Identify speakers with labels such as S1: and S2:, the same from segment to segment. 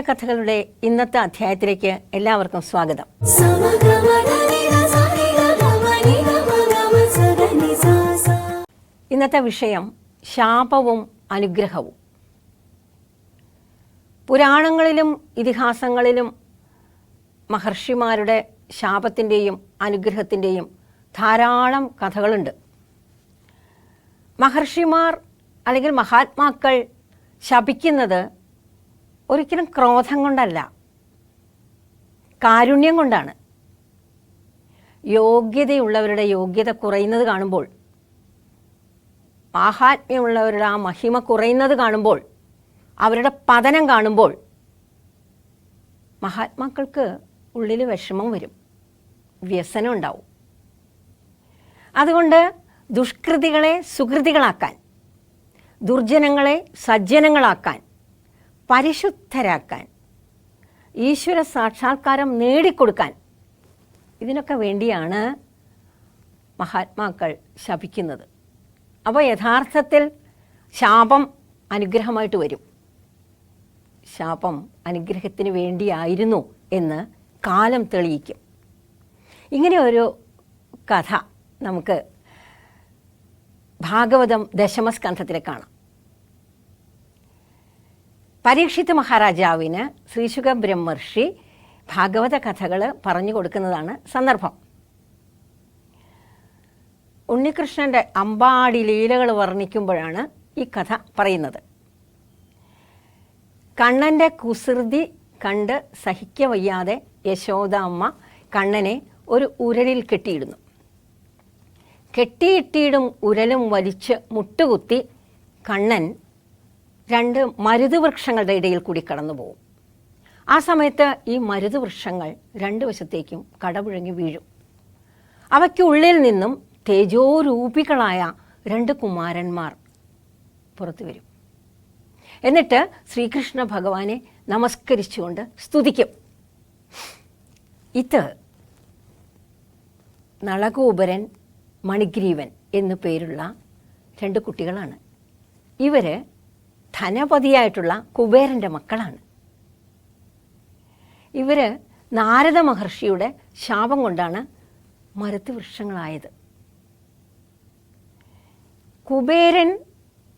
S1: കഥകളുടെ ഇന്നത്തെ അധ്യായത്തിലേക്ക് എല്ലാവർക്കും സ്വാഗതം. ഇന്നത്തെ വിഷയം ശാപവും അനുഗ്രഹവും. പുരാണങ്ങളിലും ഇതിഹാസങ്ങളിലും മഹർഷിമാരുടെ ശാപത്തിൻ്റെയും അനുഗ്രഹത്തിൻ്റെയും ധാരാളം കഥകളുണ്ട്. മഹർഷിമാർ അല്ലെങ്കിൽ മഹാത്മാക്കൾ ശപിക്കുന്നത് ഒരിക്കലും ക്രോധം കൊണ്ടല്ല, കാരുണ്യം കൊണ്ടാണ്. യോഗ്യതയുള്ളവരുടെ യോഗ്യത കുറയുന്നത് കാണുമ്പോൾ, മാഹാത്മ്യമുള്ളവരുടെ ആ മഹിമ കുറയുന്നത് കാണുമ്പോൾ, അവരുടെ പതനം കാണുമ്പോൾ മഹാത്മാക്കൾക്ക് ഉള്ളിൽ വിഷമം വരും, വ്യസനം ഉണ്ടാവും. അതുകൊണ്ട് ദുഷ്കൃതികളെ സുകൃതികളാക്കാൻ, ദുർജനങ്ങളെ സജ്ജനങ്ങളാക്കാൻ, പരിശുദ്ധരാക്കാൻ, ഈശ്വര സാക്ഷാത്കാരം നേടിക്കൊടുക്കാൻ, ഇതിനൊക്കെ വേണ്ടിയാണ് മഹാത്മാക്കൾ ശപിക്കുന്നത്. അപ്പോൾ യഥാർത്ഥത്തിൽ ശാപം അനുഗ്രഹമായിട്ട് വരും. ശാപം അനുഗ്രഹത്തിന് വേണ്ടിയായിരുന്നു എന്ന് കാലം തെളിയിക്കും. ഇങ്ങനെ ഒരു കഥ നമുക്ക് ഭാഗവതം ദശമസ്കന്ധത്തിൽ കാണാം. പരീക്ഷിത് മഹാരാജാവിന് ശ്രീശുക ബ്രഹ്മർഷി ഭാഗവത കഥകൾ പറഞ്ഞു കൊടുക്കുന്നതാണ് സന്ദർഭം. ഉണ്ണികൃഷ്ണൻ്റെ അമ്പാടി ലീലകൾ വർണ്ണിക്കുമ്പോഴാണ് ഈ കഥ പറയുന്നത്. കണ്ണൻ്റെ കുസൃതി കണ്ട് സഹിക്കവയ്യാതെ യശോദ അമ്മ കണ്ണനെ ഒരു ഉരലിൽ കെട്ടിയിടുന്നു. കെട്ടിയിട്ടിടും ഉരലും വലിച്ച് മുട്ടുകുത്തി കണ്ണൻ 2 മരുതുവൃക്ഷങ്ങളുടെ ഇടയിൽ കൂടി കടന്നു പോകും. ആ സമയത്ത് ഈ മരുതുവൃക്ഷങ്ങൾ 2 വശത്തേക്കും കടപുഴങ്ങി വീഴും. അവയ്ക്കുള്ളിൽ നിന്നും തേജോരൂപികളായ 2 കുമാരന്മാർ പുറത്തു വരും. എന്നിട്ട് ശ്രീകൃഷ്ണ ഭഗവാനെ നമസ്കരിച്ചുകൊണ്ട് സ്തുതിക്കും. ഇത് നളകൂബരൻ, മണിഗ്രീവൻ എന്നു പേരുള്ള 2 കുട്ടികളാണ്. ഇവർ ധനപതിയായിട്ടുള്ള കുബേരൻ്റെ മക്കളാണ്. ഇവർ നാരദ മഹർഷിയുടെ ശാപം കൊണ്ടാണ് മരുത്തുവൃക്ഷങ്ങളായത്. കുബേരൻ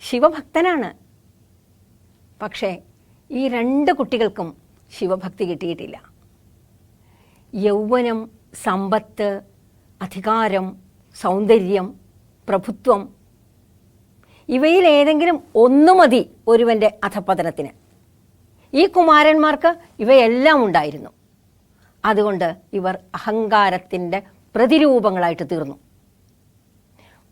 S1: ശിവഭക്തനാണ്. പക്ഷേ ഈ 2 കുട്ടികൾക്കും ശിവഭക്തി കിട്ടിയിട്ടില്ല. യൗവനം, സമ്പത്ത്, അധികാരം, സൗന്ദര്യം, പ്രഭുത്വം, ഇവയിൽ ഏതെങ്കിലും ഒന്ന് മതി ഒരുവൻ്റെ അധപതനത്തിന്. ഈ കുമാരന്മാർക്ക് ഇവയെല്ലാം ഉണ്ടായിരുന്നു. അതുകൊണ്ട് ഇവർ അഹങ്കാരത്തിൻ്റെ പ്രതിരൂപങ്ങളായിട്ട് തീർന്നു.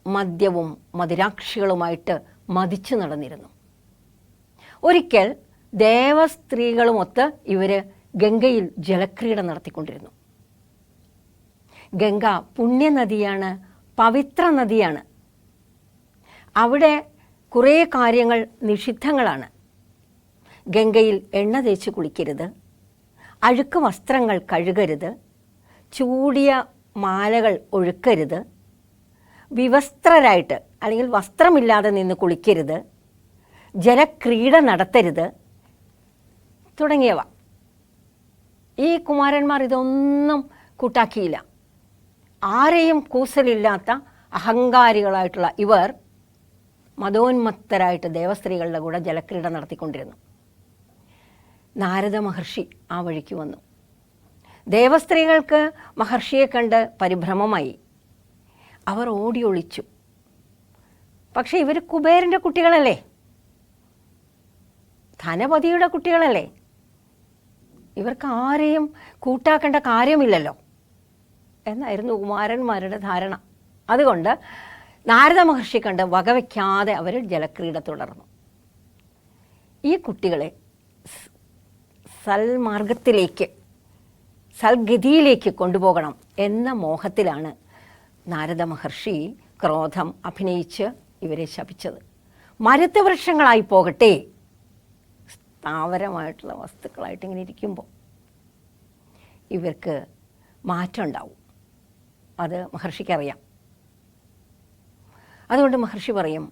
S1: മദ്യവും മദിരാക്ഷികളുമായിട്ട് മതിച്ചു നടന്നിരുന്നു. ഒരിക്കൽ ദേവസ്ത്രീകളുമൊത്ത് ഇവർ ഗംഗയിൽ ജലക്രീഡ നടത്തിക്കൊണ്ടിരുന്നു. ഗംഗ പുണ്യനദിയാണ്, പവിത്ര നദിയാണ്. അവിടെ കുറേ കാര്യങ്ങൾ നിഷിദ്ധങ്ങളാണ്. ഗംഗയിൽ എണ്ണ തേച്ച് കുളിക്കരുത്, അഴുക്ക് വസ്ത്രങ്ങൾ കഴുകരുത്, ചൂടിയ മാലകൾ ഒഴുക്കരുത്, വിവസ്ത്രരായിട്ട് അല്ലെങ്കിൽ വസ്ത്രമില്ലാതെ നിന്ന് കുളിക്കരുത്, ജലക്രീഡ നടത്തരുത് തുടങ്ങിയവ. ഈ കുമാരന്മാർ ഇതൊന്നും കൂട്ടാക്കിയില്ല. ആരെയും കൂസലില്ലാത്ത അഹങ്കാരികളായിട്ടുള്ള ഇവർ മതോന്മത്തരായിട്ട് ദേവസ്ത്രീകളുടെ കൂടെ ജലക്രീഡ നടത്തിക്കൊണ്ടിരുന്നു. നാരദ മഹർഷി ആ വഴിക്ക് വന്നു. ദേവസ്ത്രീകൾക്ക് മഹർഷിയെ കണ്ട് പരിഭ്രമമായി. അവർ ഓടി ഒളിച്ചു. പക്ഷെ ഇവർ കുബേരൻ്റെ കുട്ടികളല്ലേ, ധനപതിയുടെ കുട്ടികളല്ലേ, ഇവർക്ക് ആരെയും കൂട്ടാക്കേണ്ട കാര്യമില്ലല്ലോ എന്നായിരുന്നു കുമാരന്മാരുടെ ധാരണ. അതുകൊണ്ട് നാരദ മഹർഷി കണ്ട് വകവയ്ക്കാതെ അവർ ജലക്രീഡ തുടർന്നു. ഈ കുട്ടികളെ സൽമാർഗത്തിലേക്ക്, സൽഗതിയിലേക്ക് കൊണ്ടുപോകണം എന്ന മോഹത്തിലാണ് നാരദ മഹർഷി ക്രോധം അഭിനയിച്ച് ഇവരെ ശപിച്ചത്. മരുത്തുവൃക്ഷങ്ങളായി പോകട്ടെ, സ്ഥാവരമായിട്ടുള്ള വസ്തുക്കളായിട്ട് ഇങ്ങനെ ഇരിക്കുമ്പോൾ ഇവർക്ക് മാറ്റം ഉണ്ടാവും. അത് മഹർഷിക്കറിയാം. അതുകൊണ്ട് മഹർഷി പറയും,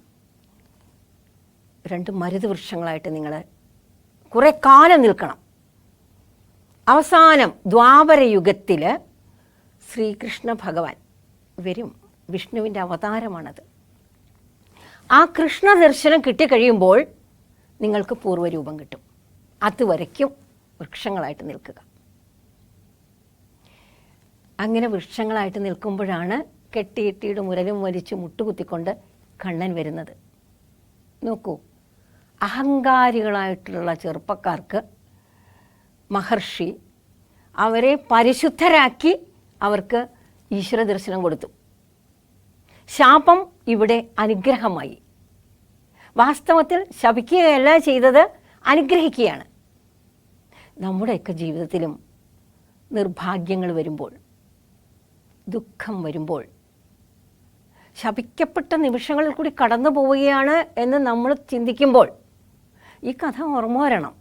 S1: 2 മരുത് വൃക്ഷങ്ങളായിട്ട് നിങ്ങൾ കുറേ കാലം നിൽക്കണം, അവസാനം ദ്വാപരയുഗത്തിൽ ശ്രീകൃഷ്ണ ഭഗവാൻ വരും. വിഷ്ണുവിൻ്റെ അവതാരമാണത്. ആ കൃഷ്ണ ദർശനം കിട്ടിക്കഴിയുമ്പോൾ നിങ്ങൾക്ക് പൂർവ്വരൂപം കിട്ടും. അതുവരയ്ക്കും വൃക്ഷങ്ങളായിട്ട് നിൽക്കുക. അങ്ങനെ വൃക്ഷങ്ങളായിട്ട് നിൽക്കുമ്പോഴാണ് കെട്ടിയിട്ടിയുടെ മുരലും വലിച്ച് മുട്ടുകുത്തിക്കൊണ്ട് കണ്ണൻ വരുന്നത്. നോക്കൂ, അഹങ്കാരികളായിട്ടുള്ള ചെറുപ്പക്കാർക്ക് മഹർഷി അവരെ പരിശുദ്ധരാക്കി അവർക്ക് ഈശ്വര ദർശനം കൊടുത്തു. ശാപം ഇവിടെ അനുഗ്രഹമായി. വാസ്തവത്തിൽ ശപിക്കുകയല്ല ചെയ്തത്, അനുഗ്രഹിക്കുകയാണ്. നമ്മുടെയൊക്കെ ജീവിതത്തിലും നിർഭാഗ്യങ്ങൾ വരുമ്പോൾ, ദുഃഖം വരുമ്പോൾ, ശപിക്കപ്പെട്ട നിമിഷങ്ങളിൽ കൂടി കടന്നു പോവുകയാണ് എന്ന് നമ്മൾ ചിന്തിക്കുമ്പോൾ ഈ കഥ ഓർമ്മ വരണം.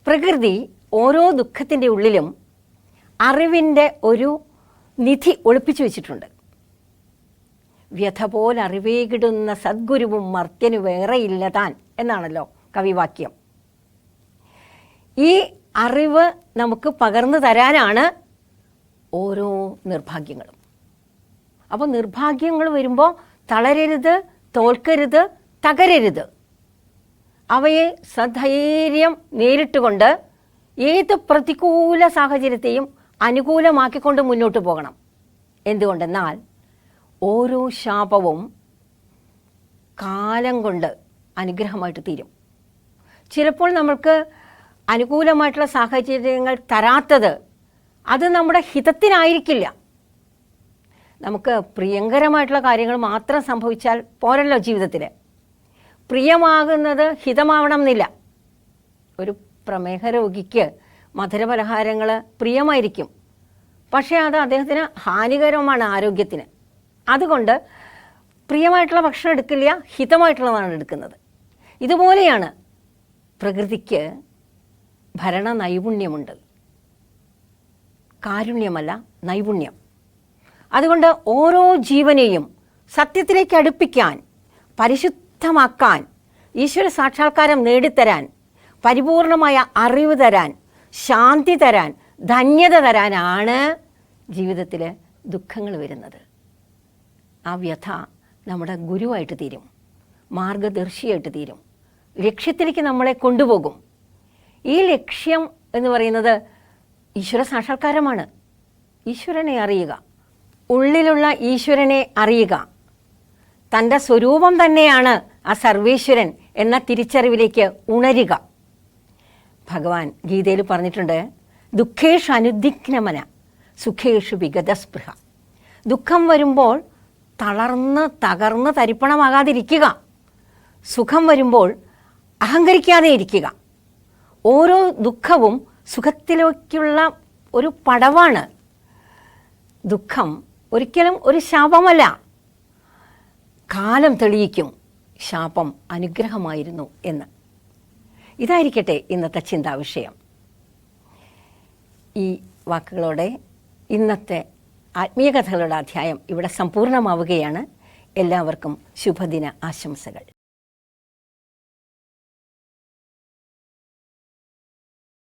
S1: പ്രകൃതി ഓരോ ദുഃഖത്തിൻ്റെ ഉള്ളിലും അറിവിൻ്റെ ഒരു നിധി ഒളിപ്പിച്ചു വെച്ചിട്ടുണ്ട്. വ്യഥ പോലെ അറിവേകിടുന്ന സദ്ഗുരുവും മർത്യനു വേറെയില്ല താൻ എന്നാണല്ലോ കവിവാക്യം. ഈ അറിവ് നമുക്ക് പകർന്നു തരാനാണ് ഓരോ നിർഭാഗ്യങ്ങളും. അപ്പോൾ നിർഭാഗ്യങ്ങൾ വരുമ്പോൾ തളരരുത്, തോൽക്കരുത്, തകരരുത്. അവയെ സധൈര്യം നേരിട്ടുകൊണ്ട് ഏത് പ്രതികൂല സാഹചര്യത്തെയും അനുകൂലമാക്കിക്കൊണ്ട് മുന്നോട്ട് പോകണം. എന്തുകൊണ്ടെന്നാൽ ഓരോ ശാപവും കാലം കൊണ്ട് അനുഗ്രഹമായിട്ട് തീരും. ചിലപ്പോൾ നമ്മൾക്ക് അനുകൂലമായിട്ടുള്ള സാഹചര്യങ്ങൾ തരാത്തത് അത് നമ്മുടെ ഹിതത്തിനായിരിക്കില്ല. നമുക്ക് പ്രിയങ്കരമായിട്ടുള്ള കാര്യങ്ങൾ മാത്രം സംഭവിച്ചാൽ പോരല്ലോ ജീവിതത്തിൽ. പ്രിയമാകുന്നത് ഹിതമാവണം എന്നില്ല. ഒരു പ്രമേഹ രോഗിക്ക് മധുരപലഹാരങ്ങൾ പ്രിയമായിരിക്കും, പക്ഷേ അത് അദ്ദേഹത്തിന് ഹാനികരമാണ് ആരോഗ്യത്തിന്. അതുകൊണ്ട് പ്രിയമായിട്ടുള്ള ഭക്ഷണം എടുക്കില്ല, ഹിതമായിട്ടുള്ളതാണ് എടുക്കുന്നത്. ഇതുപോലെയാണ് പ്രകൃതിക്ക് ഭരണ നൈപുണ്യമുണ്ട്, കാരുണ്യമല്ല നൈപുണ്യം. അതുകൊണ്ട് ഓരോ ജീവനെയും സത്യത്തിലേക്ക് അടുപ്പിക്കാൻ, പരിശുദ്ധമാക്കാൻ, ഈശ്വര സാക്ഷാത്കാരം നേടിത്തരാൻ, പരിപൂർണമായ അറിവ് തരാൻ, ശാന്തി തരാൻ, ധന്യത തരാനാണ് ജീവിതത്തിൽ ദുഃഖങ്ങൾ വരുന്നത്. ആ വ്യഥ നമ്മുടെ ഗുരുവായിട്ട് തീരും, മാർഗദർശിയായിട്ട് തീരും, ലക്ഷ്യത്തിലേക്ക് നമ്മളെ കൊണ്ടുപോകും. ഈ ലക്ഷ്യം എന്ന് പറയുന്നത് ഈശ്വര സാക്ഷാത്കാരമാണ്. ഈശ്വരനെ അറിയുക, ഉള്ളിലുള്ള ഈശ്വരനെ അറിയുക, തൻ്റെ സ്വരൂപം തന്നെയാണ് ആ സർവേശ്വരൻ എന്ന തിരിച്ചറിവിലേക്ക് ഉണരുക. ഭഗവാൻ ഗീതയിൽ പറഞ്ഞിട്ടുണ്ട്, ദുഃഖേഷു അനുദിഗ്നമന സുഖേഷു വിഗതസ്പൃഹ. ദുഃഖം വരുമ്പോൾ തളർന്ന് തകർന്ന് തരിപ്പണമാകാതിരിക്കുക, സുഖം വരുമ്പോൾ അഹങ്കരിക്കാതെ ഇരിക്കുക. ഓരോ ദുഃഖവും സുഖത്തിലേക്കുള്ള ഒരു പടവാണ്. ദുഃഖം ഒരിക്കലും ഒരു ശാപമല്ല. കാലം തെളിയിക്കും ശാപം അനുഗ്രഹമായിരുന്നു എന്ന്. ഇതായിരിക്കട്ടെ ഇന്നത്തെ ചിന്താവിഷയം. ഈ വാക്കുകളോടെ ഇന്നത്തെ ആത്മീയ കഥകളുടെ അധ്യായം ഇവിടെ സമ്പൂർണ്ണമാവുകയാണ്. എല്ലാവർക്കും ശുഭദിന ആശംസകൾ.